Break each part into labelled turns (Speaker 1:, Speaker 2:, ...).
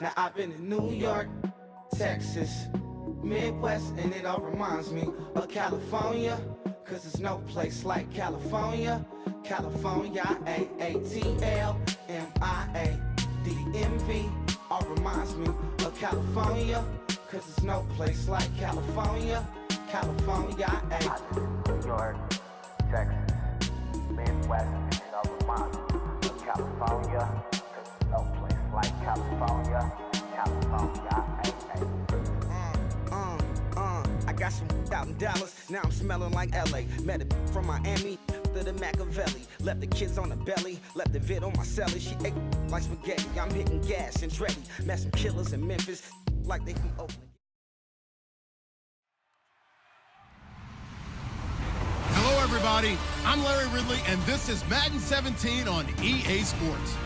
Speaker 1: Now I've been in New York, Texas, Midwest, and it all reminds me of California, cause there's no place like California. California, AATLMIADDMV, all reminds me of California, cause there's no place like California. California,
Speaker 2: New York, Texas, Midwest, and it all reminds me of California, cause there's no place like California. California,
Speaker 1: I got some out in Dallas, now I'm smelling like LA. Met a from Miami, to the Machiavelli. Left the kids on the belly, left the vid on my celly. She ate like spaghetti, I'm hitting gas and Andretti. Met some killers in Memphis, like they from Oakland.
Speaker 3: Hello everybody, I'm Larry Ridley and this is Madden 17 on EA Sports.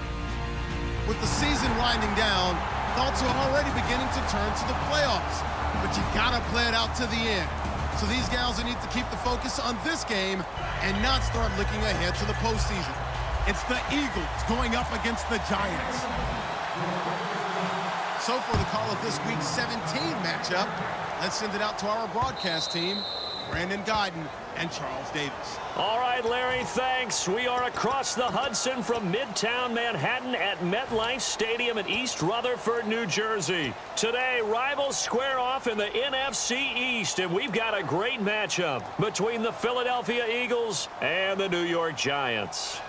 Speaker 3: With the season winding down, thoughts are already beginning to turn to the playoffs, but you gotta play it out to the end. So these gals need to keep the focus on this game and not start looking ahead to the postseason. It's the Eagles going up against the Giants. So for the call of this week's 17 matchup, let's send it out to our broadcast team, Brandon Guyton and Charles Davis.
Speaker 4: All right, Larry, thanks. We are across the Hudson from Midtown Manhattan at MetLife Stadium in East Rutherford, New Jersey. Today, rivals square off in the NFC East, and we've got a great matchup between the Philadelphia Eagles and the New York Giants.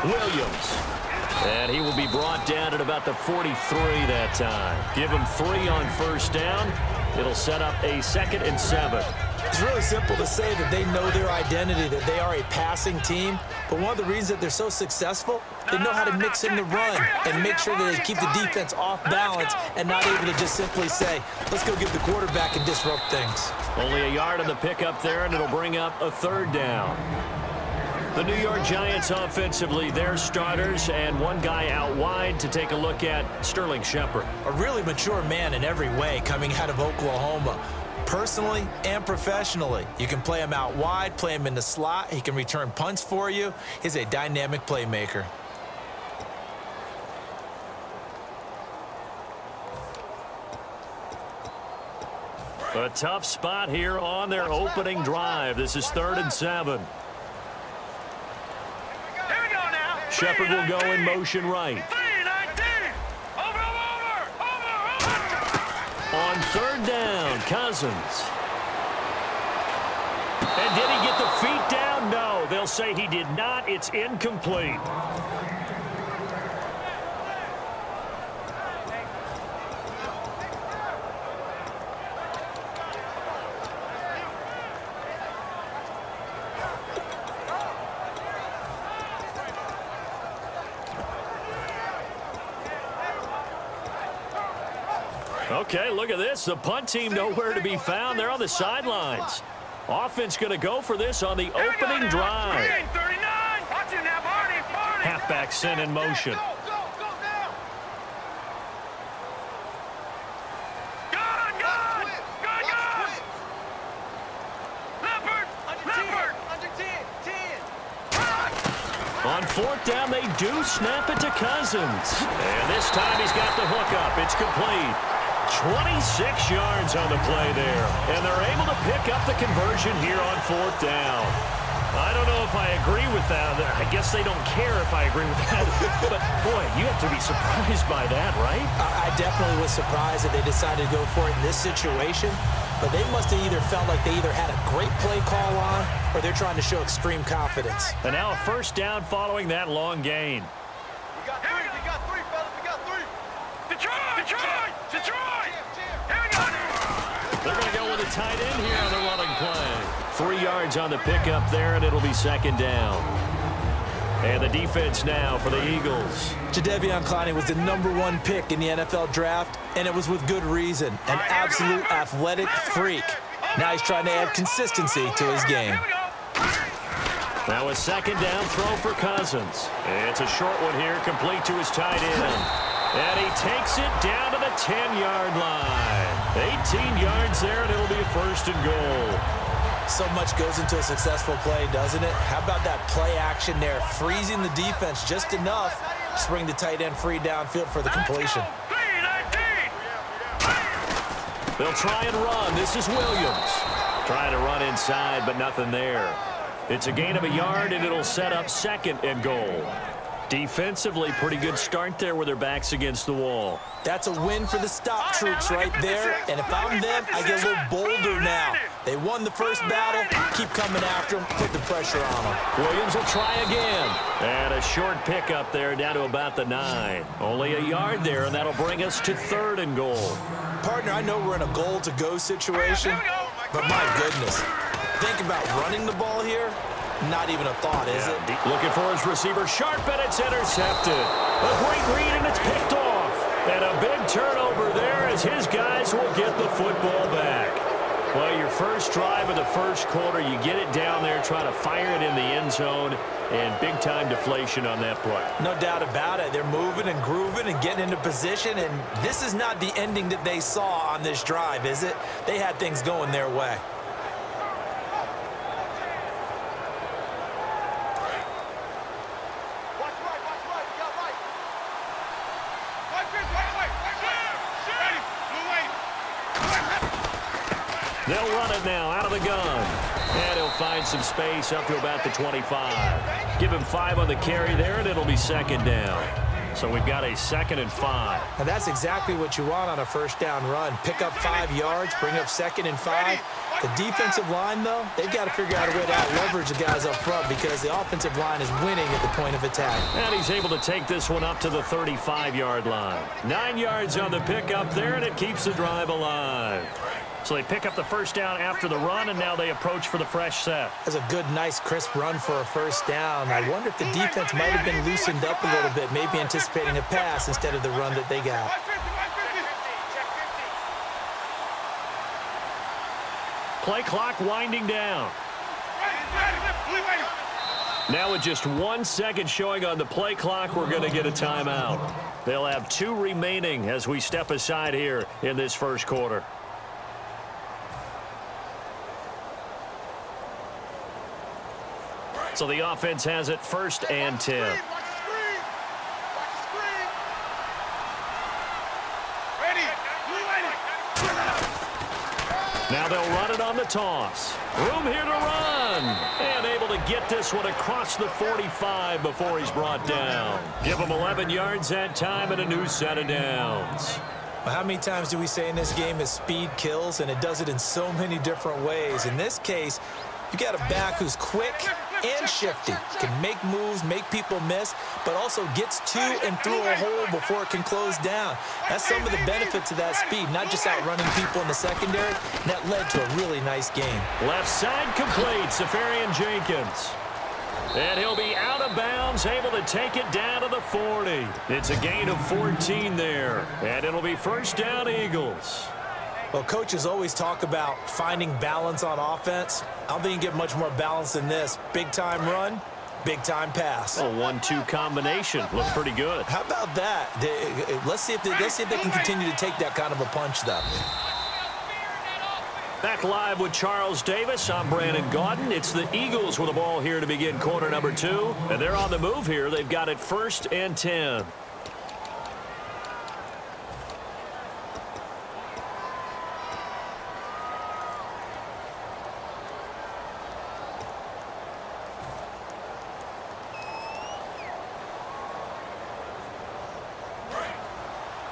Speaker 4: Williams. And he will be brought down at about the 43 that time. Give him 3 on first down. It'll set up a 2nd and 7.
Speaker 5: It's really simple to say that they know their identity, that they are a passing team. But one of the reasons that they're so successful, they know how to mix in the run and make sure that they keep the defense off balance and not able to just simply say, let's go get the quarterback and disrupt things.
Speaker 4: Only a yard on the pickup there, and it'll bring up a 3rd down. The New York Giants offensively, their starters, and one guy out wide to take a look at, Sterling Shepard.
Speaker 5: A really mature man in every way coming out of Oklahoma. Personally and professionally, you can play him out wide, play him in the slot. He can return punts for you. He's a dynamic playmaker.
Speaker 4: A tough spot here on their opening drive. This is 3rd and 7. Shepard will go in motion right. On 3rd down, Cousins. And did he get the feet down? No, they'll say he did not. It's incomplete. Okay, look at this. The punt team nowhere to be found. They're on the sidelines. Offense going to go for this on the opening drive. Halfback sent in motion. On 4th down, they do snap it to Cousins. And this time he's got the hookup. It's complete. 26 yards on the play there. And they're able to pick up the conversion here on 4th down. I don't know if I agree with that. I guess they don't care if I agree with that. But, boy, you have to be surprised by that, right?
Speaker 5: I definitely was surprised that they decided to go for it in this situation. But they must have either felt like they either had a great play call on or they're trying to show extreme confidence.
Speaker 4: And now a 1st down following that long gain.
Speaker 6: We got 3. We got 3, fellas. We got 3. Detroit! Here we go.
Speaker 4: They're going to go with a tight end here on the running play. 3 yards on the pickup there, and it'll be 2nd down. And the defense now for the Eagles.
Speaker 5: Jadeveon Clowney was the #1 pick in the NFL draft, and it was with good reason. An absolute athletic freak. Now he's trying to add consistency to his game.
Speaker 4: Now a second down throw for Cousins. It's a short one here, complete to his tight end. And he takes it down to the 10-yard line. 18 yards there, and it'll be a first and goal.
Speaker 5: So much goes into a successful play, doesn't it? How about that play action there, freezing the defense just enough to bring the tight end free downfield for the completion.
Speaker 4: They'll try and run. This is Williams. Trying to run inside, but nothing there. It's a gain of a yard, and it'll set up second and goal. Defensively, pretty good start there with their backs against the wall.
Speaker 5: That's a win for the stop troops right there. And if I'm them, I get a little bolder now. They won the first battle. Keep coming after them. Put the pressure on them.
Speaker 4: Williams will try again. And a short pickup there down to about the 9. Only a yard there, and that'll bring us to third and goal.
Speaker 5: Partner, I know we're in a goal-to-go situation, but my goodness. Think about running the ball here. Not even a thought, is it?
Speaker 4: Looking for his receiver, sharp, and it's intercepted. A great read, and it's picked off. And a big turnover there as his guys will get the football back. Well, your first drive of the first quarter, you get it down there, try to fire it in the end zone, and big-time deflation on that play.
Speaker 5: No doubt about it. They're moving and grooving and getting into position, and this is not the ending that they saw on this drive, is it? They had things going their way.
Speaker 4: They'll run it now out of the gun. And he'll find some space up to about the 25. Give him 5 on the carry there, and it'll be second down. So we've got a 2nd and 5.
Speaker 5: And that's exactly what you want on a first down run. Pick up 5 yards, bring up 2nd and 5. The defensive line, though, they've got to figure out a way to out-leverage the guys up front because the offensive line is winning at the point of attack.
Speaker 4: And he's able to take this one up to the 35-yard line. 9 yards on the pickup there, and it keeps the drive alive. So they pick up the first down after the run, and now they approach for the fresh set.
Speaker 5: That's a good, nice, crisp run for a first down. I wonder if the defense might have been loosened up a little bit, maybe anticipating a pass instead of the run that they got.
Speaker 4: Play clock winding down. Now with just 1 second showing on the play clock, we're going to get a timeout. They'll have 2 remaining as we step aside here in this first quarter. So the offense has it 1st and 10. Now they'll run it on the toss. Room here to run. And able to get this one across the 45 before he's brought down. Give him 11 yards that time and a new set of downs.
Speaker 5: Well, how many times do we say in this game is speed kills, and it does it in so many different ways. In this case, you got a back who's quick and shifty, can make moves, make people miss, but also gets to and through a hole before it can close down. That's some of the benefits of that speed, not just outrunning people in the secondary, and that led to a really nice game.
Speaker 4: Left side complete, Safarian Jenkins. And he'll be out of bounds, able to take it down to the 40. It's a gain of 14 there, and it'll be first down Eagles.
Speaker 5: Well, coaches always talk about finding balance on offense. I don't think you can get much more balance than this. Big-time run, big-time pass.
Speaker 4: A 1-2 combination. Looked pretty good.
Speaker 5: How about that? Let's see if they can continue to take that kind of a punch, though.
Speaker 4: Back live with Charles Davis. I'm Brandon Gaudin. It's the Eagles with the ball here to begin quarter number 2. And they're on the move here. They've got it 1st and 10.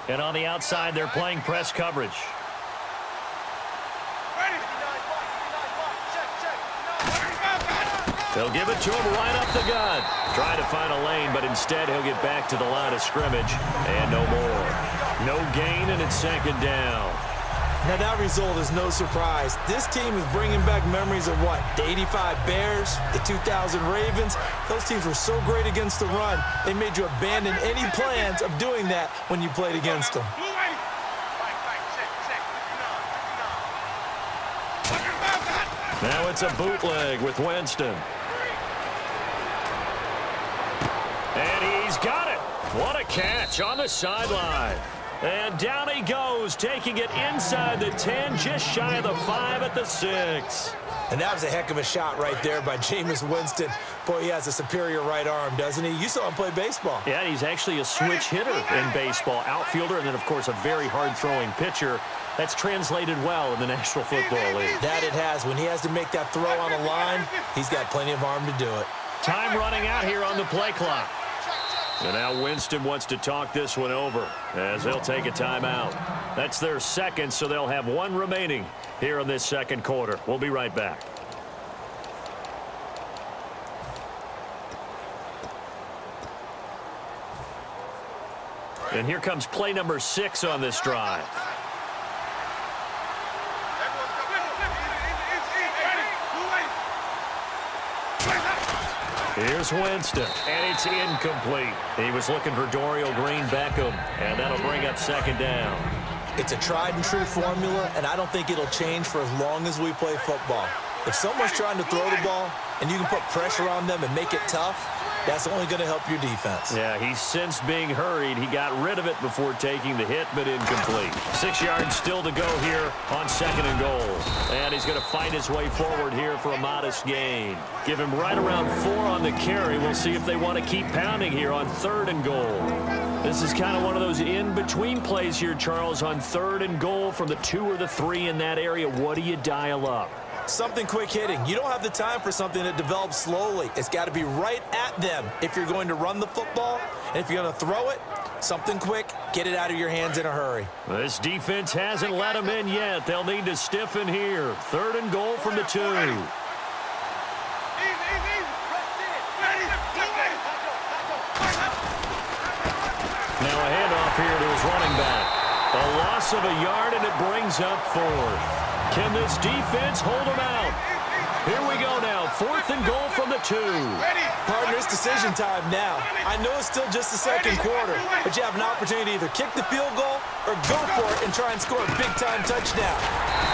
Speaker 4: And on the outside, they're playing press coverage. They'll give it to him right up the gut. Trying to find a lane, but instead he'll get back to the line of scrimmage. And no more. No gain, and it's 2nd down.
Speaker 5: Now, that result is no surprise. This team is bringing back memories of what? The 85 Bears, the 2000 Ravens. Those teams were so great against the run, they made you abandon any plans of doing that when you played against them.
Speaker 4: Now it's a bootleg with Winston. And he's got it. What a catch on the sideline. And down he goes, taking it inside the 10, just shy of the 5 at the 6.
Speaker 5: And that was a heck of a shot right there by Jameis Winston. Boy, he has a superior right arm, doesn't he? You saw him play baseball.
Speaker 4: Yeah, he's actually a switch hitter in baseball. Outfielder, and then, of course, a very hard-throwing pitcher. That's translated well in the National Football League.
Speaker 5: That it has. When he has to make that throw on the line, he's got plenty of arm to do it.
Speaker 4: Time running out here on the play clock. And now Winston wants to talk this one over as they'll take a timeout. That's their second, so they'll have one remaining here in this second quarter. We'll be right back. And here comes play number 6 on this drive. Here's Winston, and it's incomplete. He was looking for Dorial Green-Beckham, and that'll bring up second down.
Speaker 5: It's a tried-and-true formula, and I don't think it'll change for as long as we play football. If someone's trying to throw the ball, and you can put pressure on them and make it tough, that's only going to help your defense.
Speaker 4: Yeah, he's since being hurried. He got rid of it before taking the hit, but incomplete. 6 yards still to go here on second and goal. And he's going to fight his way forward here for a modest gain. Give him right around 4 on the carry. We'll see if they want to keep pounding here on third and goal. This is kind of one of those in-between plays here, Charles, on third and goal from the 2 or the 3 in that area. What do you dial up?
Speaker 5: Something quick hitting. You don't have the time for something that develops slowly. It's got to be right at them if you're going to run the football. And if you're going to throw it, something quick, get it out of your hands in a hurry.
Speaker 4: This defense hasn't let them in yet. They'll need to stiffen here. Third and goal from the 2. Now a handoff here to his running back. A loss of a yard, and it brings up 4th. Can this defense hold them out? Here we go now. 4th and goal from the 2.
Speaker 5: Partner, it's decision time now. I know it's still just the second quarter, but you have an opportunity to either kick the field goal or go for it and try and score a big-time touchdown.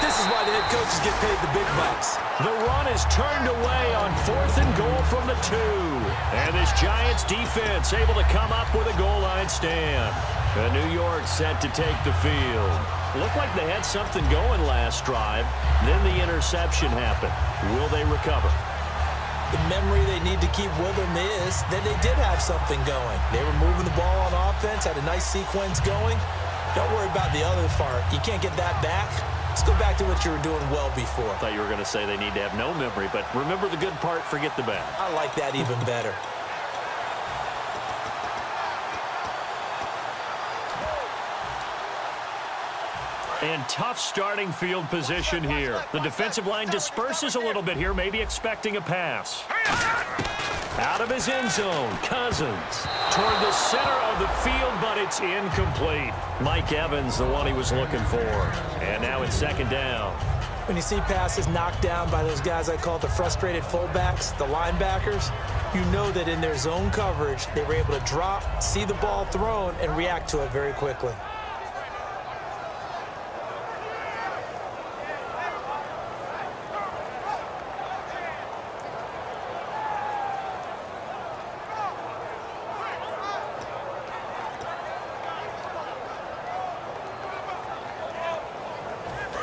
Speaker 5: This is why the head coaches get paid the big bucks.
Speaker 4: The run is turned away on 4th and goal from the 2. And this Giants defense able to come up with a goal line stand. And New York set to take the field. Looked like they had something going last drive. Then the interception happened. Will they recover?
Speaker 5: The memory they need to keep with them is that they did have something going. They were moving the ball on offense, had a nice sequence going. Don't worry about the other part. You can't get that back. Let's go back to what you were doing well before.
Speaker 4: I thought you were going to say they need to have no memory, but remember the good part, forget the bad.
Speaker 5: I like that even better.
Speaker 4: And tough starting field position here. The defensive line disperses a little bit here, maybe expecting a pass. Out of his end zone, Cousins toward the center of the field, but it's incomplete. Mike Evans, the one he was looking for. And now it's second down.
Speaker 5: When you see passes knocked down by those guys I call the frustrated fullbacks, the linebackers, you know that in their zone coverage, they were able to drop, see the ball thrown, and react to it very quickly.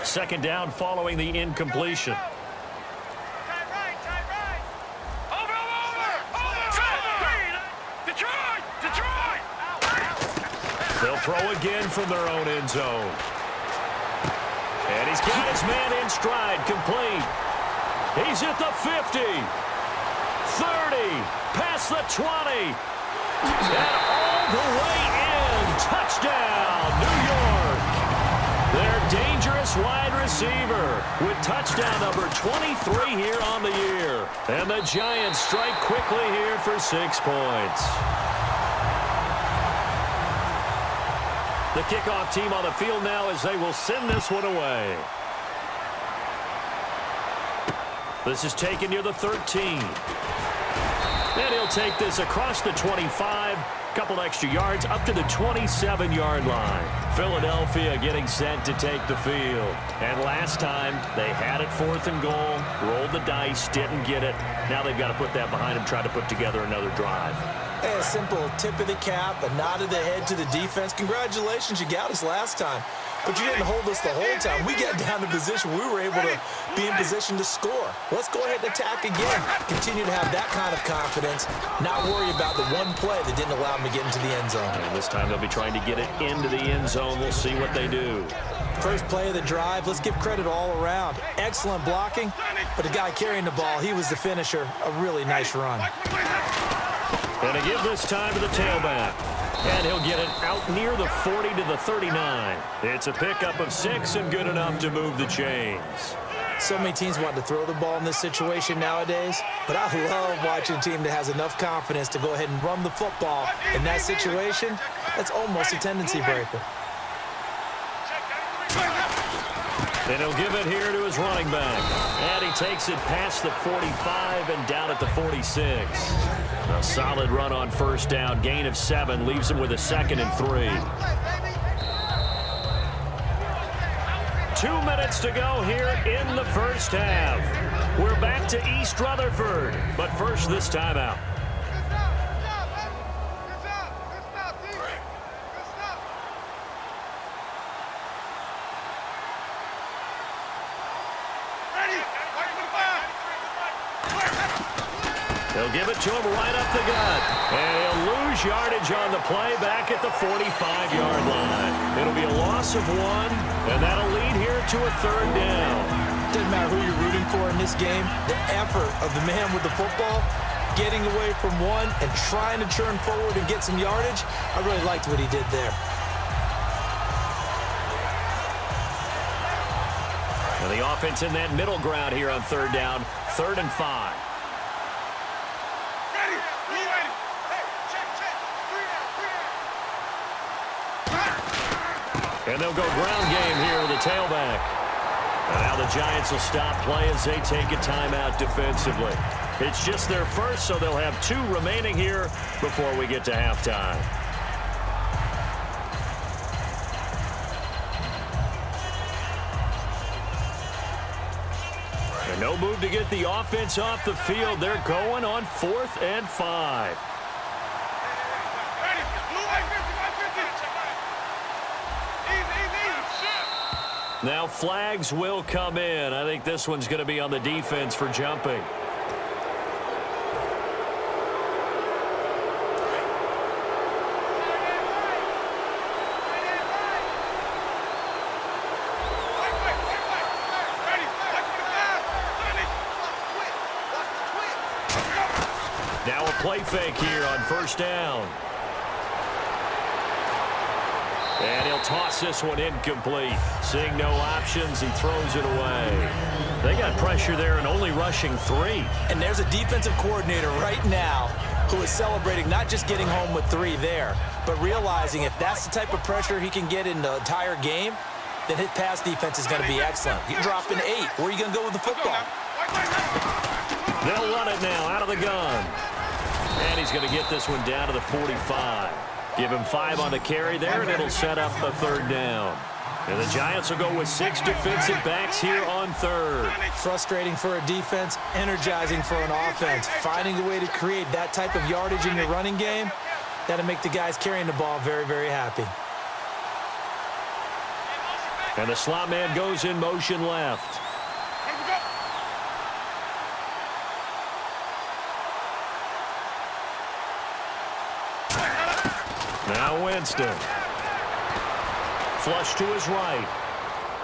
Speaker 4: Second down following the incompletion. They'll throw again from their own end zone. And he's got his man in stride, complete. He's at the 50, 30, past the 20, and all the way in. Touchdown, New York. Their dangerous wide receiver with touchdown number 23 here on the year. And the Giants strike quickly here for 6 points. The kickoff team on the field now as they will send this one away. This is taken near the 13. And he'll take this across the 25. Couple extra yards up to the 27-yard line. Philadelphia getting set to take the field. And last time they had it 4th and goal, rolled the dice, didn't get it. Now they've got to put that behind them, try to put together another drive.
Speaker 5: Hey, a simple tip of the cap, a nod of the head to the defense. Congratulations, you got us last time. But you didn't hold us the whole time. We got down to position. We were able to be in position to score. Let's go ahead and attack again. Continue to have that kind of confidence. Not worry about the one play that didn't allow them to get into the end zone.
Speaker 4: And this time they'll be trying to get it into the end zone. We'll see what they do.
Speaker 5: First play of the drive, let's give credit all around. Excellent blocking, but the guy carrying the ball, he was the finisher. A really nice run.
Speaker 4: And to give this time to the tailback. And he'll get it out near the 40 to the 39. It's a pickup of 6 and good enough to move the chains.
Speaker 5: So many teams want to throw the ball in this situation nowadays, but I love watching a team that has enough confidence to go ahead and run the football. In that situation, that's almost a tendency breaker.
Speaker 4: And he'll give it here to his running back. And he takes it past the 45 and down at the 46. A solid run on first down. Gain of 7 leaves him with a 2nd and 3. 2 minutes to go here in the first half. We're back to East Rutherford. But first, this timeout. They'll give it to him right up the gut. And he'll lose yardage on the play back at the 45-yard line. It'll be a loss of 1, and that'll lead here to a 3rd down.
Speaker 5: Doesn't matter who you're rooting for in this game. The effort of the man with the football, getting away from one and trying to turn forward and get some yardage, I really liked what he did there.
Speaker 4: And the offense in that middle ground here on 3rd down, 3rd and 5. And they'll go ground game here with the tailback. And now the Giants will stop play as they take a timeout defensively. It's just their first, so they'll have 2 remaining here before we get to halftime. And no move to get the offense off the field. They're going on 4th and 5. Now flags will come in. I think this one's going to be on the defense for jumping. Now a play fake here on first down. And he'll toss this one incomplete. Seeing no options, he throws it away. They got pressure there and only rushing 3.
Speaker 5: And there's a defensive coordinator right now who is celebrating not just getting home with 3 there, but realizing if that's the type of pressure he can get in the entire game, then his pass defense is going to be excellent. You're dropping 8. Where are you going to go with the football?
Speaker 4: They'll run it now out of the gun. And he's going to get this one down to the 45. Give him 5 on the carry there, and it'll set up the 3rd down. And the Giants will go with 6 defensive backs here on 3rd.
Speaker 5: Frustrating for a defense, energizing for an offense. Finding a way to create that type of yardage in your running game, that'll make the guys carrying the ball very, very happy.
Speaker 4: And the slot man goes in motion left. Now Winston. Flush to his right.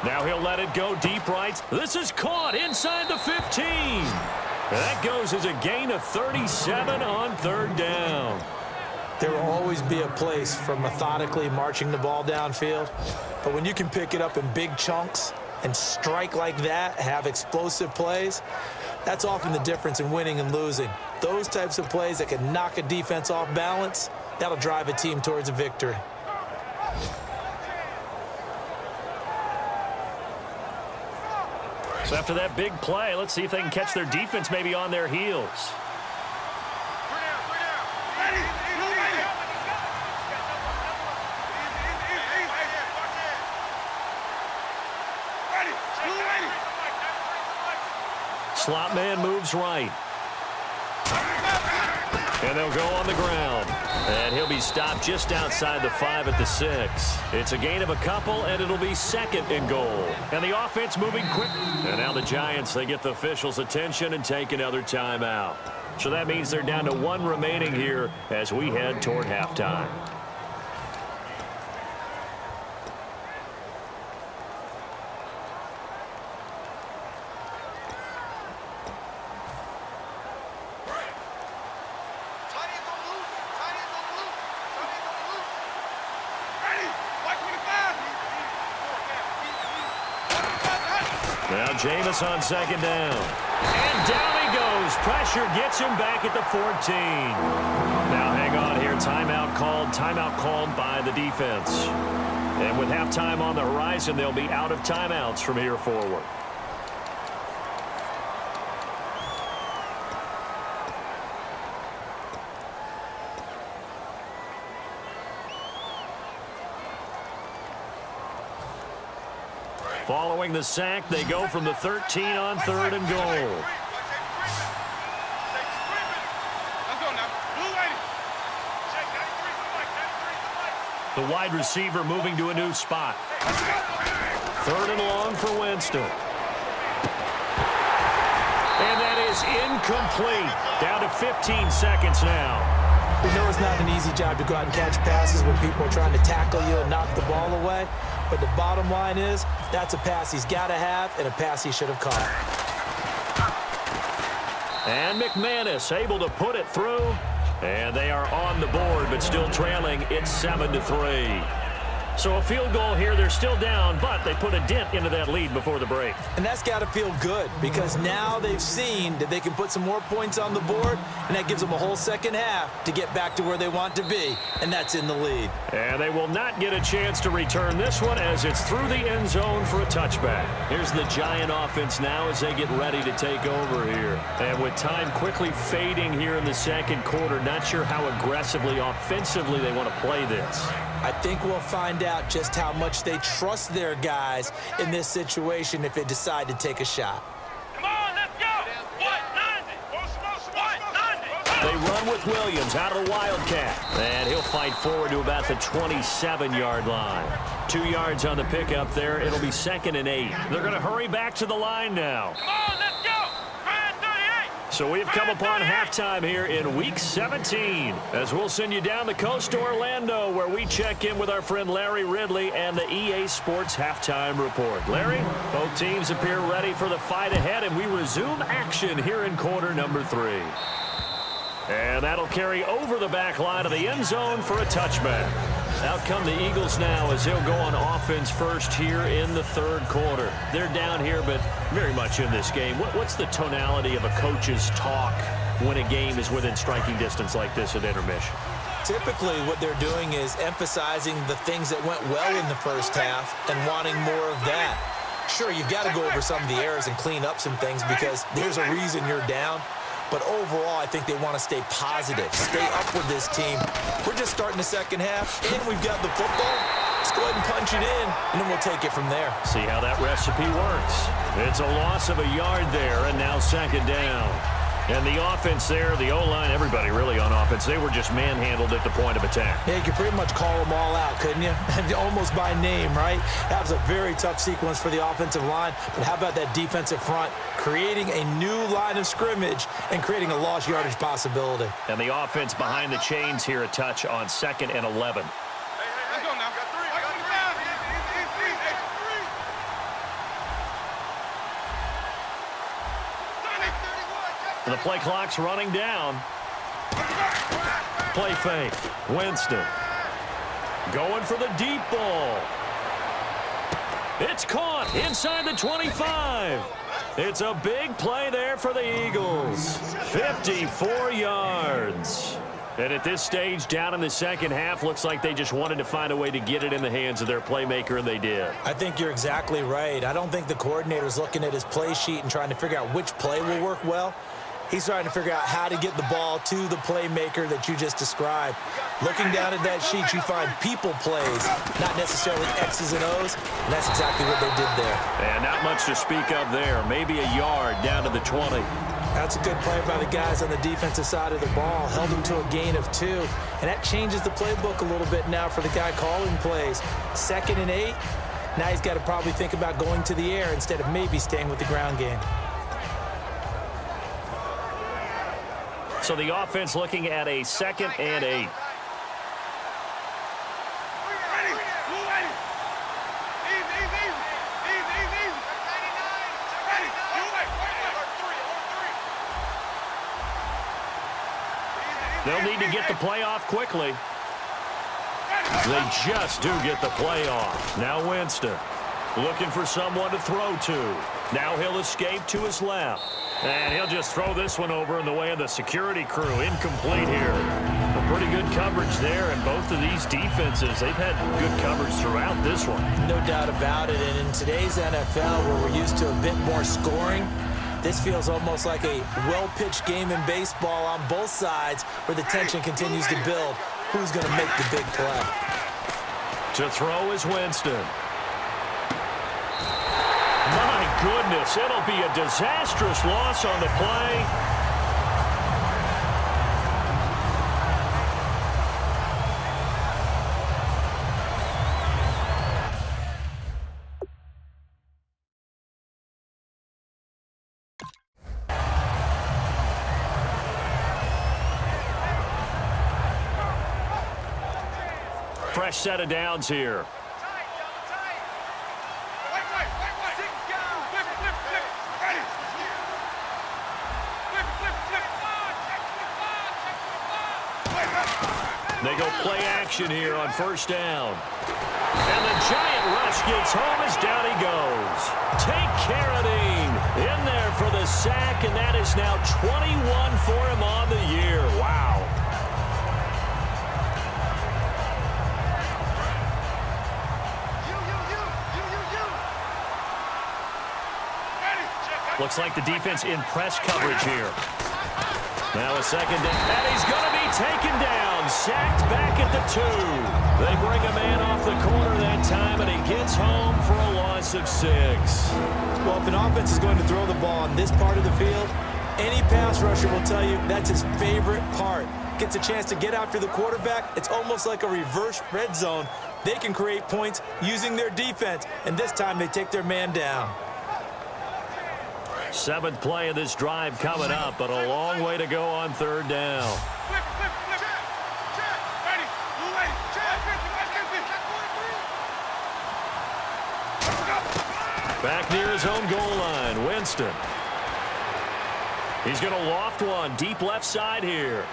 Speaker 4: Now he'll let it go deep right. This is caught inside the 15. And that goes as a gain of 37 on 3rd down.
Speaker 5: There will always be a place for methodically marching the ball downfield. But when you can pick it up in big chunks and strike like that, have explosive plays, that's often the difference in winning and losing. Those types of plays that can knock a defense off balance, that'll drive a team towards a victory.
Speaker 4: So after that big play, let's see if they can catch their defense maybe on their heels. Slot man moves right. And they'll go on the ground. And he'll be stopped just outside the 5 at the 6. It's a gain of a couple, and it'll be 2nd and goal. And the offense moving quick. And now the Giants, they get the officials' attention and take another timeout. So that means they're down to 1 remaining here as we head toward halftime.
Speaker 6: Now
Speaker 4: Jameis on 2nd down. And down he goes. Pressure gets him back at the 14. Now hang on here. Timeout called by the defense. And with halftime on the horizon, they'll be out of timeouts from here forward. Following the sack, they go from the 13 on 3rd and goal.
Speaker 6: Let's go now. Blue lady. Check 93
Speaker 4: The wide receiver moving to a new spot. 3rd and long for Winston. And that is incomplete. Down to 15 seconds now.
Speaker 5: We know it's not an easy job to go out and catch passes when people are trying to tackle you and knock the ball away. But the bottom line is, that's a pass he's got to have and a pass he should have caught.
Speaker 4: And McManus able to put it through. And they are on the board, but still trailing. It's 7-3. So a field goal here. They're still down, but they put a dent into that lead before the break.
Speaker 5: And that's got to feel good because now they've seen that they can put some more points on the board, and that gives them a whole second half to get back to where they want to be, and that's in the lead.
Speaker 4: And they will not get a chance to return this one as it's through the end zone for a touchback. Here's the Giant offense now as they get ready to take over here. And with time quickly fading here in the 2nd quarter, not sure how aggressively, offensively they want to play this.
Speaker 5: I think we'll find out just how much they trust their guys in this situation if they decide to take a shot.
Speaker 6: Come on, let's go. 190.
Speaker 4: They run with Williams out of the Wildcat. And he'll fight forward to about the 27-yard line. 2 yards on the pickup there. It'll be 2nd and 8. They're going to hurry back to the line now.
Speaker 6: Come on, let's go.
Speaker 4: So we've come upon halftime here in Week 17 as we'll send you down the coast to Orlando where we check in with our friend Larry Ridley and the EA Sports Halftime Report. Larry, both teams appear ready for the fight ahead, and we resume action here in quarter number 3. And that'll carry over the back line of the end zone for a touchback. Out come the Eagles now as they'll go on offense first here in the 3rd quarter. They're down here, but very much in this game. What's the tonality of a coach's talk when a game is within striking distance like this at intermission?
Speaker 5: Typically, what they're doing is emphasizing the things that went well in the first half and wanting more of that. Sure, you've got to go over some of the errors and clean up some things because there's a reason you're down. But overall, I think they want to stay positive, stay up with this team. We're just starting the 2nd half, and we've got the football. Let's go ahead and punch it in, and then we'll take it from there.
Speaker 4: See how that recipe works. It's a loss of a yard there, and now 2nd down. And the offense there, the O-line, everybody really on offense, they were just manhandled at the point of attack.
Speaker 5: Yeah, you could pretty much call them all out, couldn't you? Almost by name, right? That was a very tough sequence for the offensive line. But how about that defensive front, creating a new line of scrimmage and creating a lost yardage possibility.
Speaker 4: And the offense behind the chains here a touch on 2nd and 11.
Speaker 6: Let's go now. Got 3.
Speaker 4: The play clock's running down. Play fake. Winston. Going for the deep ball. It's caught inside the 25. It's a big play there for the Eagles. 54 yards. And at this stage, down in the 2nd half, looks like they just wanted to find a way to get it in the hands of their playmaker, and they did.
Speaker 5: I think you're exactly right. I don't think the coordinator's looking at his play sheet and trying to figure out which play will work well. He's trying to figure out how to get the ball to the playmaker that you just described. Looking down at that sheet, you find people plays, not necessarily X's and O's, and that's exactly what they did there.
Speaker 4: And not much to speak of there. Maybe a yard down to the 20.
Speaker 5: That's a good play by the guys on the defensive side of the ball. Held them to a gain of 2. And that changes the playbook a little bit now for the guy calling plays. 2nd and 8. Now he's got to probably think about going to the air instead of maybe staying with the ground game.
Speaker 4: So the offense looking at a 2nd and 8. They'll need to get the play off quickly. They just do get the play off. Now Winston looking for someone to throw to. Now he'll escape to his left. And he'll just throw this one over in the way of the security crew. Incomplete here. A pretty good coverage there, and both of these defenses, they've had good coverage throughout this one.
Speaker 5: No doubt about it. And in today's NFL, where we're used to a bit more scoring, this feels almost like a well-pitched game in baseball on both sides where the tension continues to build. Who's going to make the big play?
Speaker 4: To throw is Winston. My goodness, it'll be a disastrous loss on the play. Fresh set of downs here. They go play action here on 1st down. And the giant rush gets home as down he goes. Take Carradine in there for the sack, and that is now 21 for him on the year. Wow. Looks like the defense in press coverage here. Now a 2nd down, and he's going to be taken down. Sacked back at the 2. They bring a man off the corner that time, and he gets home for a loss of 6.
Speaker 5: Well, if an offense is going to throw the ball on this part of the field, any pass rusher will tell you that's his favorite part. Gets a chance to get after the quarterback. It's almost like a reverse red zone. They can create points using their defense, and this time they take their man down.
Speaker 4: 7th play of this drive coming up, but a long way to go on 3rd down. Back near his own goal line, Winston. He's going to loft one deep left side here.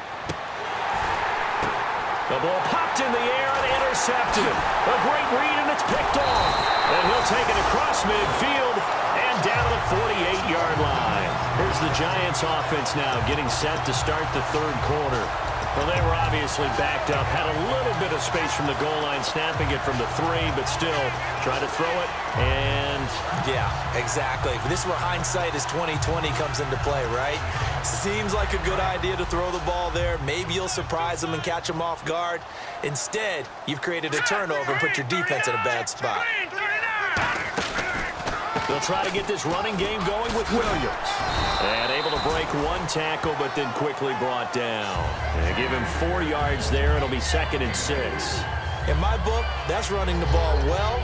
Speaker 4: The ball popped in the air and intercepted. A great read, and it's picked off. And he'll take it across midfield and down to the 48-yard line. Here's the Giants offense now getting set to start the 3rd quarter. Well, they were obviously backed up, had a little bit of space from the goal line, snapping it from the 3, but still trying to throw it, and...
Speaker 5: Yeah, exactly. This is where hindsight is 20/20 comes into play, right? Seems like a good idea to throw the ball there. Maybe you'll surprise them and catch them off guard. Instead, you've created a turnover and put your defense in a bad spot.
Speaker 4: They'll try to get this running game going with Williams. And able to break one tackle, but then quickly brought down. And give him 4 yards there. It'll be 2nd and 6.
Speaker 5: In my book, that's running the ball well,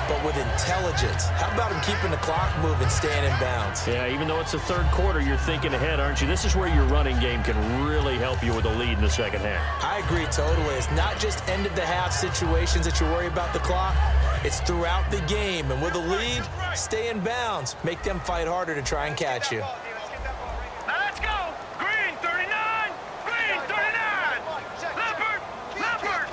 Speaker 5: but with intelligence. How about him keeping the clock moving, staying in bounds?
Speaker 4: Yeah, even though it's the 3rd quarter, you're thinking ahead, aren't you? This is where your running game can really help you with a lead in the 2nd half.
Speaker 5: I agree totally. It's not just end-of-the-half situations that you worry about the clock. It's throughout the game. And with a lead, stay in bounds. Make them fight harder to try and catch you.
Speaker 6: Now let's go. Green, 39. Green, 39. Leopard, Leopard.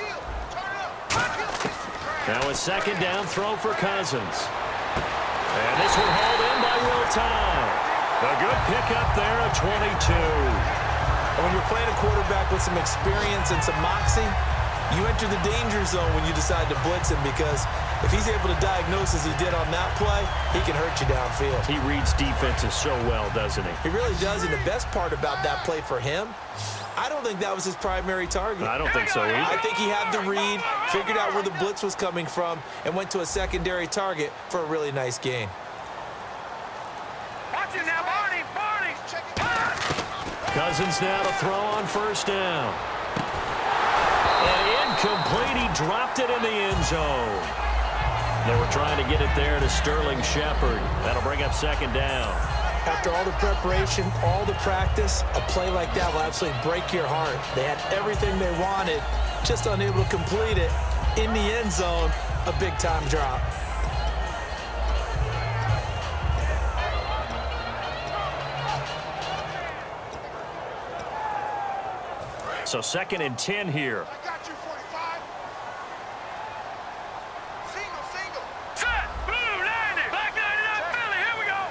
Speaker 4: Now a 2nd down throw for Cousins. And this one hauled in by Will Town. A good pickup there at 22.
Speaker 5: And when you're playing a quarterback with some experience and some moxie, you enter the danger zone when you decide to blitz him, because if he's able to diagnose as he did on that play, he can hurt you downfield.
Speaker 4: He reads defenses so well, doesn't he?
Speaker 5: He really does, and the best part about that play for him, I don't think that was his primary target.
Speaker 4: I don't think so either.
Speaker 5: I think he had the read, figured out where the blitz was coming from, and went to a secondary target for a really nice gain.
Speaker 6: Watch it now, Barney, Barney.
Speaker 4: Cousins now to throw on first down. And incomplete. He dropped it in the end zone. They were trying to get it there to Sterling Shepard. That'll bring up second down.
Speaker 5: After all the preparation, all the practice, a play like that will absolutely break your heart. They had everything they wanted, just unable to complete it. In the end zone, a big-time drop.
Speaker 4: So 2nd and 10 here.
Speaker 6: I got you, 45. Single. Set. Blue landing. Back 99 Philly. Here we go.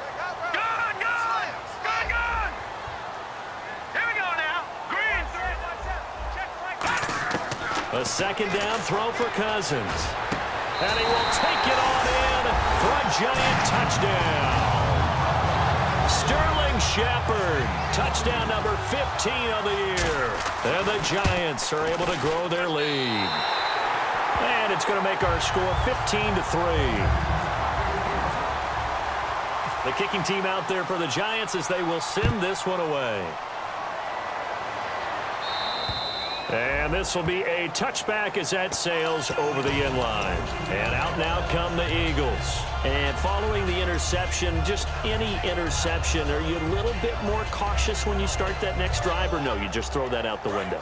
Speaker 6: Check out, bro. Gun. Here we go now. Green. Check right.
Speaker 4: A second down throw for Cousins. And he will take it on in for a giant touchdown. Sterling Shepard, touchdown number 15 on the year. And the Giants are able to grow their lead. And it's going to make our score 15-3. The kicking team out there for the Giants as they will send this one away. And this will be a touchback as that sails over the end line. And out come the Eagles. And following the interception, just any interception, are you a little bit more cautious when you start that next drive, or no, you just throw that out the window?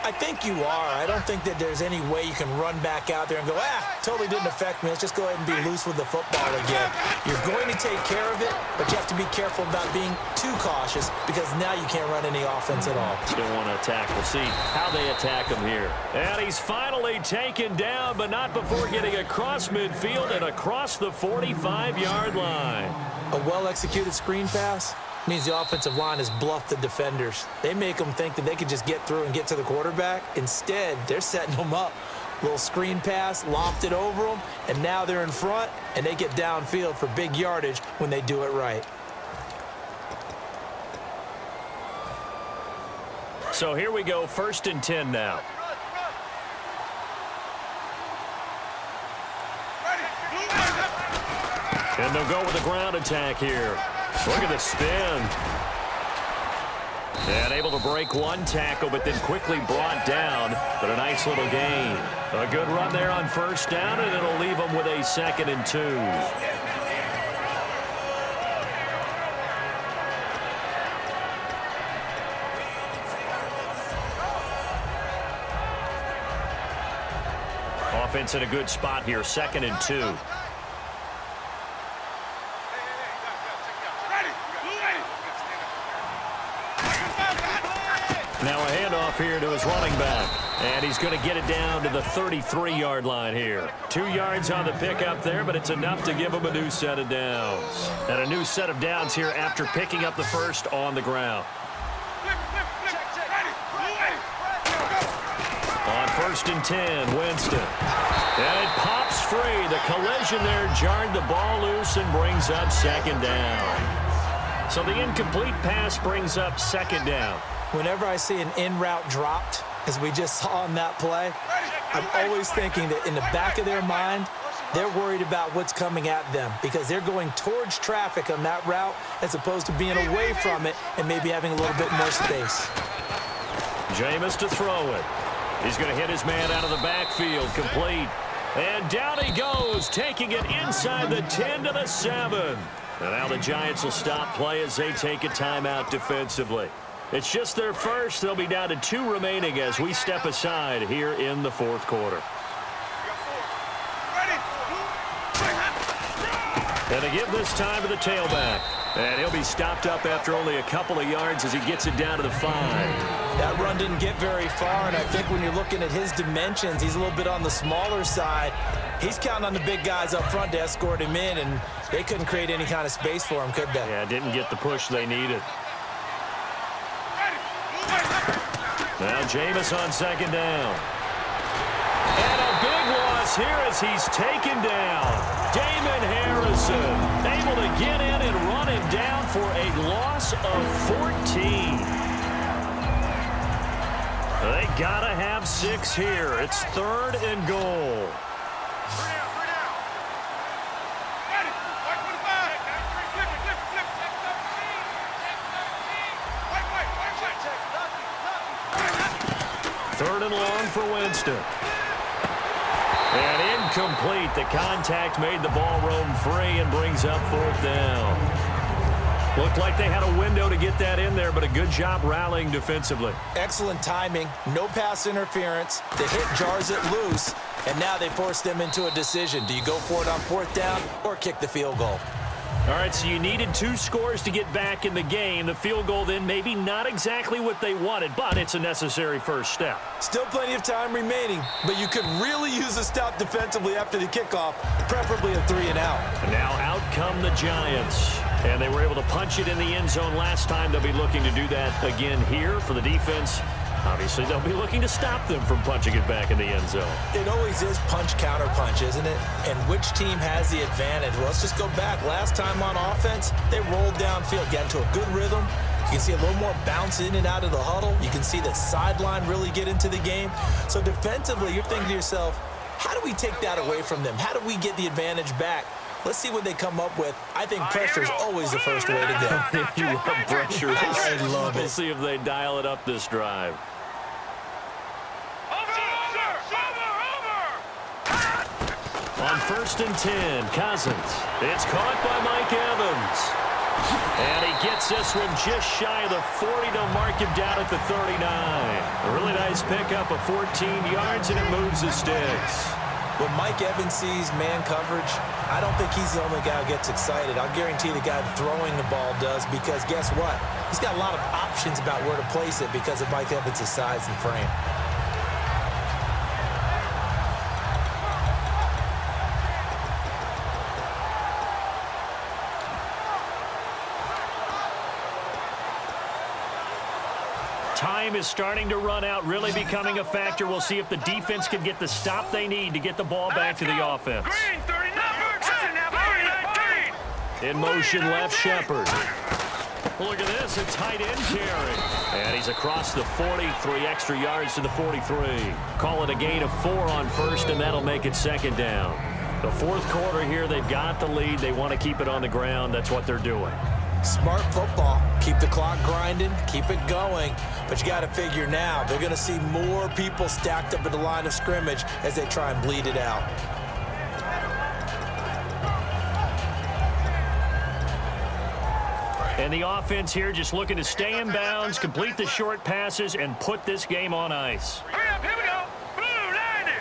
Speaker 5: I think you are. I don't think that there's any way you can run back out there and go, totally didn't affect me. Let's just go ahead and be loose with the football again. You're going to take care of it, but you have to be careful about being too cautious because now you can't run any offense at all.
Speaker 4: Still want to attack. We'll see how they attack him here. And he's finally taken down, but not before getting across midfield and across the 45-yard line.
Speaker 5: A well-executed screen pass means the offensive line has bluffed the defenders. They make them think that they could just get through and get to the quarterback. Instead, they're setting them up. Little screen pass, lofted over them, and now they're in front, and they get downfield for big yardage when they do it right.
Speaker 4: So here we go, 1st and 10 now. And they'll go with the ground attack here. Look at the spin. And able to break one tackle, but then quickly brought down. But a nice little gain. A good run there on first down, and it'll leave them with a 2nd and 2. Offense in a good spot here, 2nd and 2. Now a handoff here to his running back. And he's going to get it down to the 33-yard line here. 2 yards on the pickup there, but it's enough to give him a new set of downs. And a new set of downs here after picking up the first on the ground. On 1st and 10, Winston. And it pops free. The collision there jarred the ball loose and brings up 2nd down. So the incomplete pass brings up 2nd down.
Speaker 5: Whenever I see an in-route dropped, as we just saw on that play, I'm always thinking that in the back of their mind, they're worried about what's coming at them because they're going towards traffic on that route as opposed to being away from it and maybe having a little bit more space.
Speaker 4: Jameis to throw it. He's going to hit his man out of the backfield, complete. And down he goes, taking it inside the 10 to the 7. And now the Giants will stop play as they take a timeout defensively. It's just their first. They'll be down to 2 remaining as we step aside here in the 4th quarter. And to give this time to the tailback. And he'll be stopped up after only a couple of yards as he gets it down to the 5.
Speaker 5: That run didn't get very far, and I think when you're looking at his dimensions, he's a little bit on the smaller side. He's counting on the big guys up front to escort him in, and they couldn't create any kind of space for him, could they?
Speaker 4: Yeah, didn't get the push they needed. Now Jameis on 2nd down. And a big loss here as he's taken down. Damon Harrison able to get in and run him down for a loss of 14. They gotta have 6 here. It's 3rd and goal. Third and long for Winston. And incomplete. The contact made the ball roam free and brings up fourth down. Looked like they had a window to get that in there, but a good job rallying defensively.
Speaker 5: Excellent timing. No pass interference. The hit jars it loose, and now they force them into a decision. Do you go for it on fourth down or kick the field goal?
Speaker 4: All right, so you needed 2 scores to get back in the game. The field goal then maybe not exactly what they wanted, but it's a necessary first step.
Speaker 5: Still plenty of time remaining, but you could really use a stop defensively after the kickoff, preferably a 3 and out.
Speaker 4: And now out come the Giants. And they were able to punch it in the end zone last time. They'll be looking to do that again here for the defense. Obviously, they'll be looking to stop them from punching it back in the end zone.
Speaker 5: It always is punch, counter punch, isn't it? And which team has the advantage? Well, let's just go back. Last time on offense, they rolled downfield, got into a good rhythm. You can see a little more bounce in and out of the huddle. You can see the sideline really get into the game. So defensively, you're thinking to yourself, how do we take that away from them? How do we get the advantage back? Let's see what they come up with. I think pressure is always the first way to go.
Speaker 4: You love pressure.
Speaker 5: I love it.
Speaker 4: We'll see if they dial it up this drive. On 1st and 10, Cousins. It's caught by Mike Evans. And he gets this one just shy of the 40 to mark him down at the 39. A really nice pickup of 14 yards, and it moves the sticks.
Speaker 5: When Mike Evans sees man coverage, I don't think he's the only guy who gets excited. I'll guarantee the guy throwing the ball does, because guess what? He's got a lot of options about where to place it because of Mike Evans' size and frame.
Speaker 4: Time is starting to run out, really becoming a factor. We'll see if the defense can get the stop they need to get the ball back to the offense.
Speaker 6: Green, 39.
Speaker 4: In motion, left Shepard. Look at this, a tight end carry. And he's across the 40, 3 extra yards to the 43. Call it a gain of 4 on first, and that'll make it second down. The fourth quarter here, they've got the lead. They want to keep it on the ground. That's what they're doing.
Speaker 5: Smart football. Keep the clock grinding, keep it going. But you got to figure now, they're going to see more people stacked up at the line of scrimmage as they try and bleed it out.
Speaker 4: And the offense here just looking to stay in bounds, complete the short passes, and put this game on ice.
Speaker 6: Hurry up, here we go. Blue 90.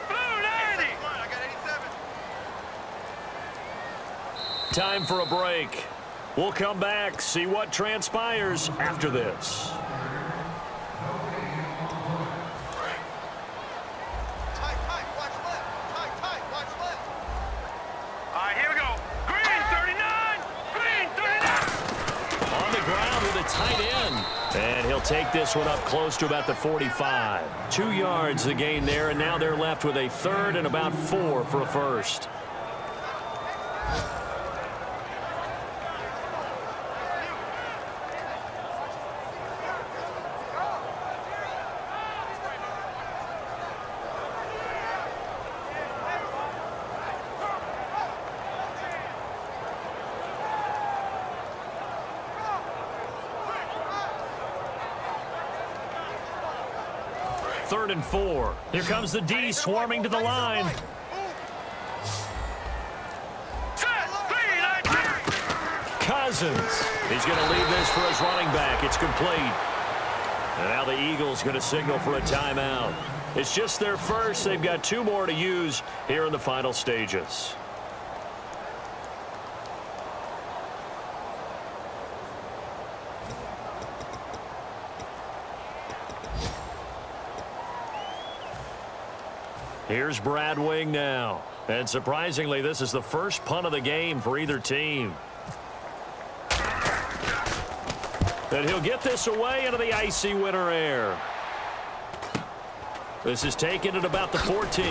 Speaker 6: Blue 90.
Speaker 7: I got 87.
Speaker 4: Time for a break. We'll come back, see what transpires after this.
Speaker 7: Tight, watch left. Tight, watch left.
Speaker 6: All right, here we go. Green 39. Green 39.
Speaker 4: On the ground with a tight end. And he'll take this one up close to about the 45. 2 yards the gain there, and now they're left with a third and about 4 for a first. Third and 4. Here comes the D swarming to the line. Cousins. He's going to leave this for his running back. It's complete. And now the Eagles going to signal for a timeout. It's just their first. They've got 2 more to use here in the final stages. Here's Brad Wing now. And surprisingly, this is the first punt of the game for either team. And he'll get this away into the icy winter air. This is taken at about the 14.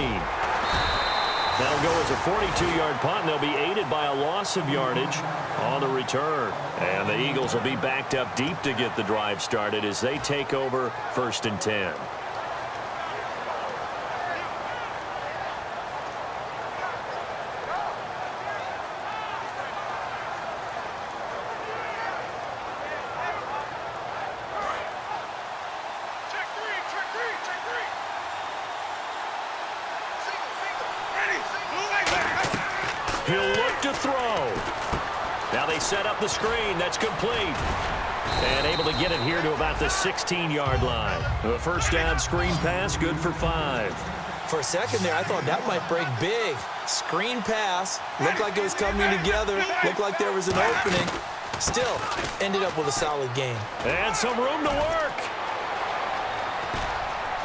Speaker 4: That'll go as a 42-yard punt, and they'll be aided by a loss of yardage on the return. And the Eagles will be backed up deep to get the drive started as they take over 1st and 10.
Speaker 7: Check three.
Speaker 4: He'll look to throw. Now they set up the screen. That's complete. And able to get it here to about the 16-yard line. A first down screen pass, good for 5.
Speaker 5: For a second there, I thought that might break big. Screen pass. Looked like it was coming together. Looked like there was an opening. Still, ended up with a solid game.
Speaker 4: And some room to work.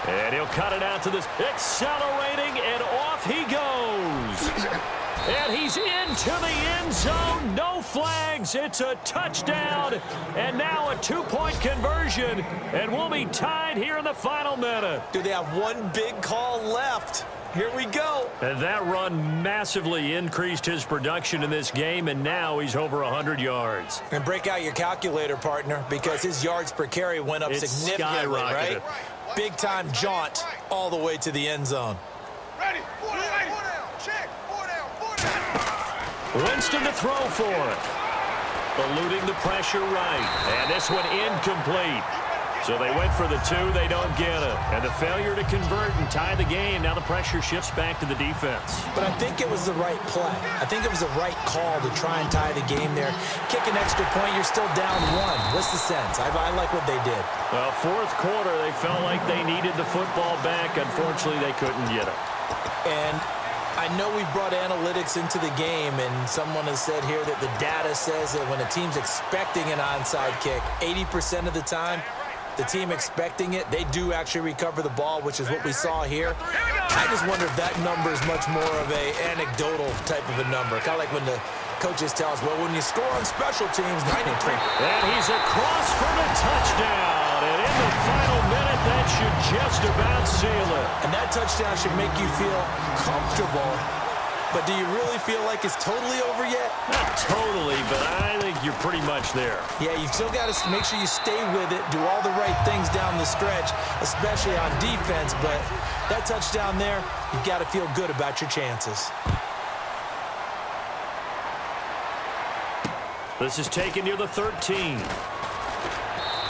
Speaker 4: And he'll cut it out to this, accelerating, and off he goes. And he's into the end zone. No flags. It's a touchdown. And now a 2-point conversion. And we'll be tied here in the final minute.
Speaker 5: Do they have one big call left? Here we go.
Speaker 4: And that run massively increased his production in this game, and now he's over 100 yards.
Speaker 5: And break out your calculator, partner, because his yards per carry went up significantly, right? Big-time jaunt all the way to the end zone.
Speaker 7: Ready. 4 down. Check. 4 down.
Speaker 4: Winston to throw for it. Eluding the pressure right. And this one incomplete. So they went for the 2. They don't get it. And the failure to convert and tie the game. Now the pressure shifts back to the defense.
Speaker 5: But I think it was the right play. I think it was the right call to try and tie the game there. Kick an extra point, you're still down 1. What's the sense? I like what they did.
Speaker 4: Well, fourth quarter, they felt like they needed the football back. Unfortunately, they couldn't get it.
Speaker 5: And I know we brought analytics into the game, and someone has said here that the data says that when a team's expecting an onside kick, 80% of the time, the team expecting it, they do actually recover the ball, which is what we saw here. I just wonder if that number is much more of a anecdotal type of a number. Kind of like when the coaches tell us, well, when you score on special teams, 93.
Speaker 4: And he's across for the touchdown. And in the final minute, that should just about seal it.
Speaker 5: And that touchdown should make you feel comfortable. But do you really feel like it's totally over yet?
Speaker 4: Not totally, but I think you're pretty much there.
Speaker 5: Yeah, you've still got to make sure you stay with it, do all the right things down the stretch, especially on defense. But that touchdown there, you've got to feel good about your chances.
Speaker 4: This is taken near the 13.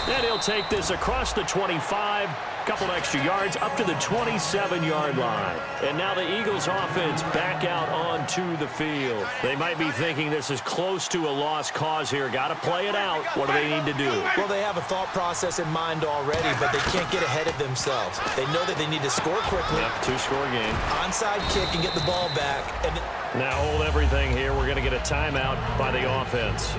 Speaker 4: And he'll take this across the 25. Couple extra yards up to the 27-yard line. And now the Eagles offense back out onto the field. They might be thinking this is close to a lost cause here. Got to play it out. What do they need to do?
Speaker 5: Well, they have a thought process in mind already, but they can't get ahead of themselves. They know that they need to score quickly.
Speaker 4: Yep, 2-score game.
Speaker 5: Onside kick and get the ball back. And
Speaker 4: now hold everything here. We're going to get a timeout by the offense.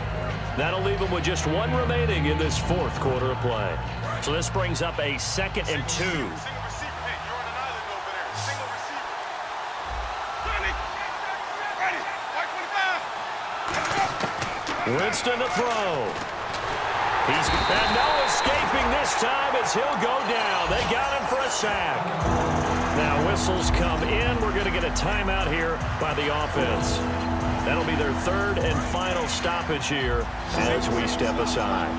Speaker 4: That'll leave them with just 1 remaining in this fourth quarter of play. So this brings up a 2nd and 2.
Speaker 7: Single receiver. Hey, you're on an island over there. Single receiver. Ready. White 25.
Speaker 4: Winston to throw. He's and no escaping this time as he'll go down. They got him for a sack. Now whistles come in. We're going to get a timeout here by the offense. That'll be their 3rd and final stoppage here as we step aside.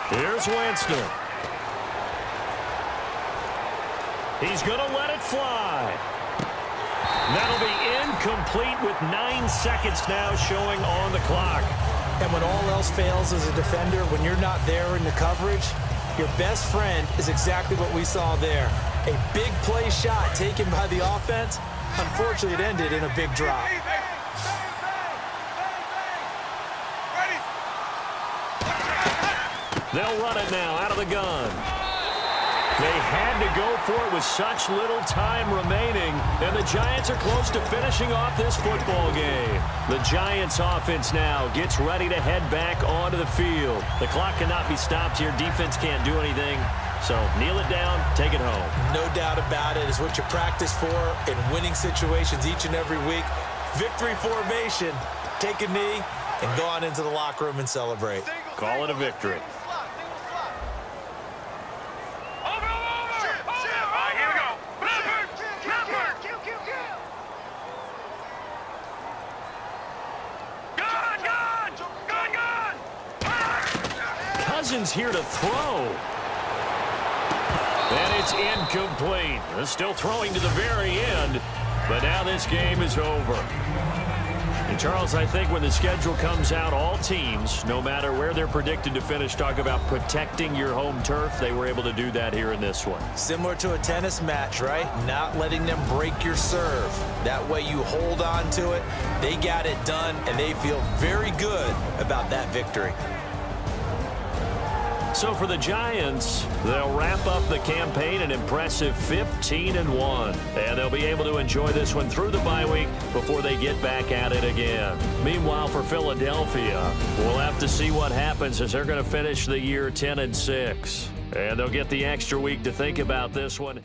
Speaker 4: Here's Winston. He's going to let it fly. That'll be incomplete with 9 seconds now showing on the clock.
Speaker 5: And when all else fails as a defender, when you're not there in the coverage, your best friend is exactly what we saw there. A big play shot taken by the offense. Unfortunately, it ended in a big drop.
Speaker 4: They'll run it now out of the gun. They had to go for it with such little time remaining, and the Giants are close to finishing off this football game. The Giants offense now gets ready to head back onto the field. The clock cannot be stopped here. Defense can't do anything. So kneel it down, take it home.
Speaker 5: No doubt about it. It's what you practice for in winning situations each and every week. Victory formation. Take a knee and go on into the locker room and celebrate.
Speaker 4: Call it a victory. Cousins here to throw. And it's incomplete. They're still throwing to the very end, but now this game is over. And Charles, I think when the schedule comes out, all teams, no matter where they're predicted to finish, talk about protecting your home turf. They were able to do that here in this one.
Speaker 5: Similar to a tennis match, right? Not letting them break your serve. That way you hold on to it. They got it done, and they feel very good about that victory.
Speaker 4: So for the Giants, they'll wrap up the campaign an impressive 15-1. And they'll be able to enjoy this one through the bye week before they get back at it again. Meanwhile, for Philadelphia, we'll have to see what happens as they're going to finish the year 10-6. And they'll get the extra week to think about this one.